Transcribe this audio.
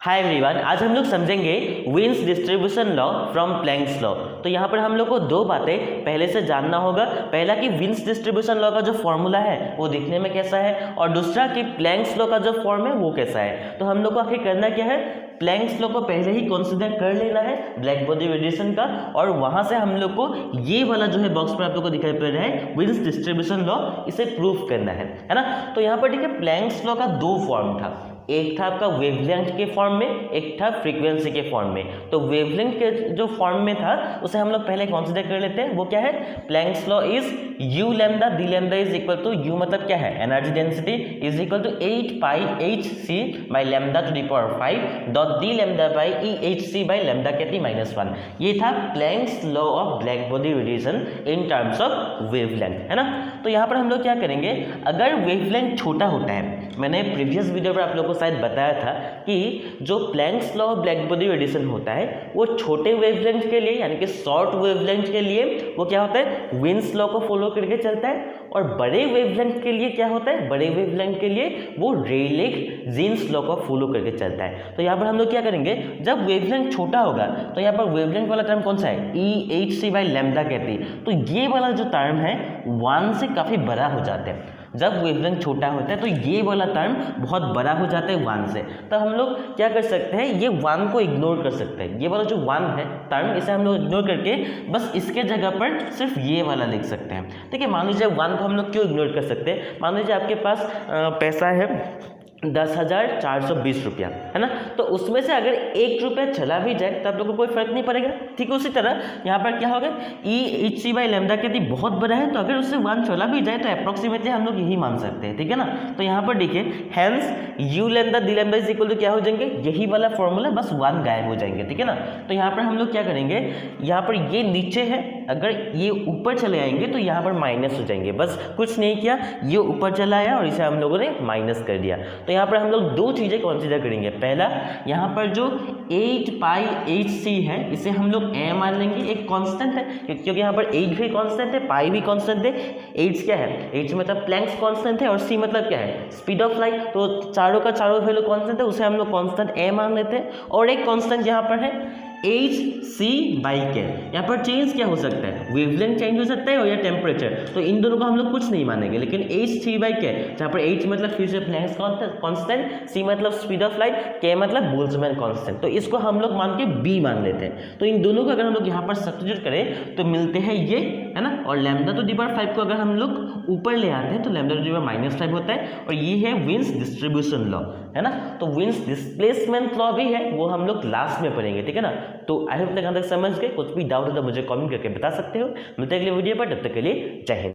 Hi everyone, आज हम लोग समझेंगे wins distribution law from planks law. तो यहाँ पर हम लोग को दो बातें पहले से जानना होगा। पहला कि विन्स डिस्ट्रीब्यूशन लॉ का जो फॉर्मूला है वो दिखने में कैसा है, और दूसरा कि प्लैंक्स लॉ का जो फॉर्म है वो कैसा है। तो हम लोग को आखिर करना क्या है, प्लैंक्स लॉ को पहले ही कंसीडर कर लेना है ब्लैक बॉडी रेडिएशन का, और वहां से हम लोग को ये वाला जो है बॉक्स पर आप लोग को दिखाई पड़ रहा है विन्स डिस्ट्रीब्यूशन लॉ, इसे प्रूफ करना है ना। तो यहाँ पर ठीक है, प्लैंक्स लॉ का दो फॉर्म था, एक था आपका वेवलेंथ के फॉर्म में, एक था फ्रीक्वेंसी के फॉर्म में। तो वेवलेंथ के जो फॉर्म में था उसे हम लोग पहले कंसीडर कर लेते हैं। वो क्या है, Planck's law is u lambda d lambda is equal to, u मतलब क्या है energy density, is equal to 8 pi h c by lambda to the power 5 dot d lambda by e h c by lambda k t minus 1। ये था Planck's law of black body radiation in terms of wavelength, है ना। तो यहाँ पर हम लोग क्या करेंगे, अगर वेवलेंथ छोटा होता है, मैंने प्रीवियस वीडियो पर आप लोगों को शायद बताया था कि जो planks law of black body radiation होता है वो छोटे वेवलेंथ के लिए यानी कि शॉर्ट वेवलेंथ के लिए वो क्या होता है, विन्स लॉ को फॉलो करके चलता है, और बड़े वेवलेंथ के लिए क्या होता है, बड़े वेवलेंथ के लिए वो रेयलेघ-जीन्स लॉ को फॉलो करके चलता है। तो यहाँ पर हम लोग क्या करेंगे, जब वेवलेंथ छोटा होगा तो यहाँ पर वेवलेंथ वाला टर्म कौन सा है, e h c by lambda कहती है। तो ये वाला जो टर्म है 1 से काफ़ी बड़ा हो जाता है। जब वेवलेंथ छोटा होता है तो ये वाला टर्म बहुत बड़ा हो जाता है 1 से। तो हम लोग क्या कर सकते हैं, ये 1 को इग्नोर कर सकते हैं। ये वाला जो 1 है टर्म, इसे हम लोग इग्नोर करके बस इसके जगह पर सिर्फ ये वाला लिख सकते हैं। ठीक है, मान लीजिए 1 को हम लोग क्यों इग्नोर कर सकते हैं, मान लीजिए आपके पास पैसा है 10,420 रुपया, है ना। तो उसमें से अगर 1 रुपया चला भी जाए तो आप लोगों को कोई फर्क नहीं पड़ेगा। ठीक है, उसी तरह यहाँ पर क्या होगा, e h c by lambda के बहुत बड़ा है, तो अगर उससे 1 चला भी जाए तो अप्रॉक्सीमेटली हम लोग यही मान सकते हैं। ठीक है ना। तो यहाँ पर देखिए, hence u lambda d lambda is equal to क्या हो जाएंगे, यही वाला फॉर्मूला, बस 1 गायब हो जाएंगे। ठीक है ना। तो यहाँ पर हम लोग क्या करेंगे, यहाँ पर ये नीचे है, अगर ये ऊपर चले आएंगे तो यहाँ पर माइनस हो जाएंगे। बस कुछ नहीं किया, ये ऊपर चला आया और इसे हम लोगों ने माइनस कर दिया। तो यहाँ पर हम लोग दो चीज़ें कंसीडर करेंगे। पहला, यहाँ पर जो 8 पाई एच सी है इसे हम लोग ए मान लेंगे, एक कांस्टेंट है, क्योंकि यहाँ पर 8 भी कांस्टेंट है, पाई भी कांस्टेंट है। एच क्या है, एच मतलब प्लैंक्स कांस्टेंट है, और सी मतलब क्या है, स्पीड ऑफ लाइट। तो चारों का चारों वैल्यू कांस्टेंट है, उसे हम लोग कांस्टेंट ए मान लेते हैं। और एक कांस्टेंट यहाँ पर है एच सी बाई के। यहाँ पर चेंज क्या हो सकता है, वेवलेंथ चेंज हो सकता है और या टेम्परेचर, तो इन दोनों को हम लोग कुछ नहीं मानेंगे। लेकिन एच सी बाई के, जहाँ पर एच मतलब फिर से प्लैंक्स कांस्टेंट, सी मतलब स्पीड ऑफ लाइट, के मतलब बोल्ट्जमैन कांस्टेंट, तो इसको हम लोग मान के बी मान लेते हैं। तो इन दोनों को अगर हम लोग यहाँ पर सब्स्टिट्यूट करें तो मिलते हैं ये, है ना। और लैम्डा टू दी पावर 5 को अगर हम लोग ऊपर ले आते हैं तो लैम्डा टू दी पावर -5 होता है, और ये है विन्स डिस्ट्रीब्यूशन लॉ, है ना। तो विन्स डिस्प्लेसमेंट लॉ भी है, वो हम लोग लास्ट में पढ़ेंगे। ठीक है ना। तो आई होप तक समझ गए। कुछ भी डाउट हो तो मुझे कमेंट करके बता सकते हो। मिलते हैं अगले वीडियो पर, तब तक के लिए जय हिंद।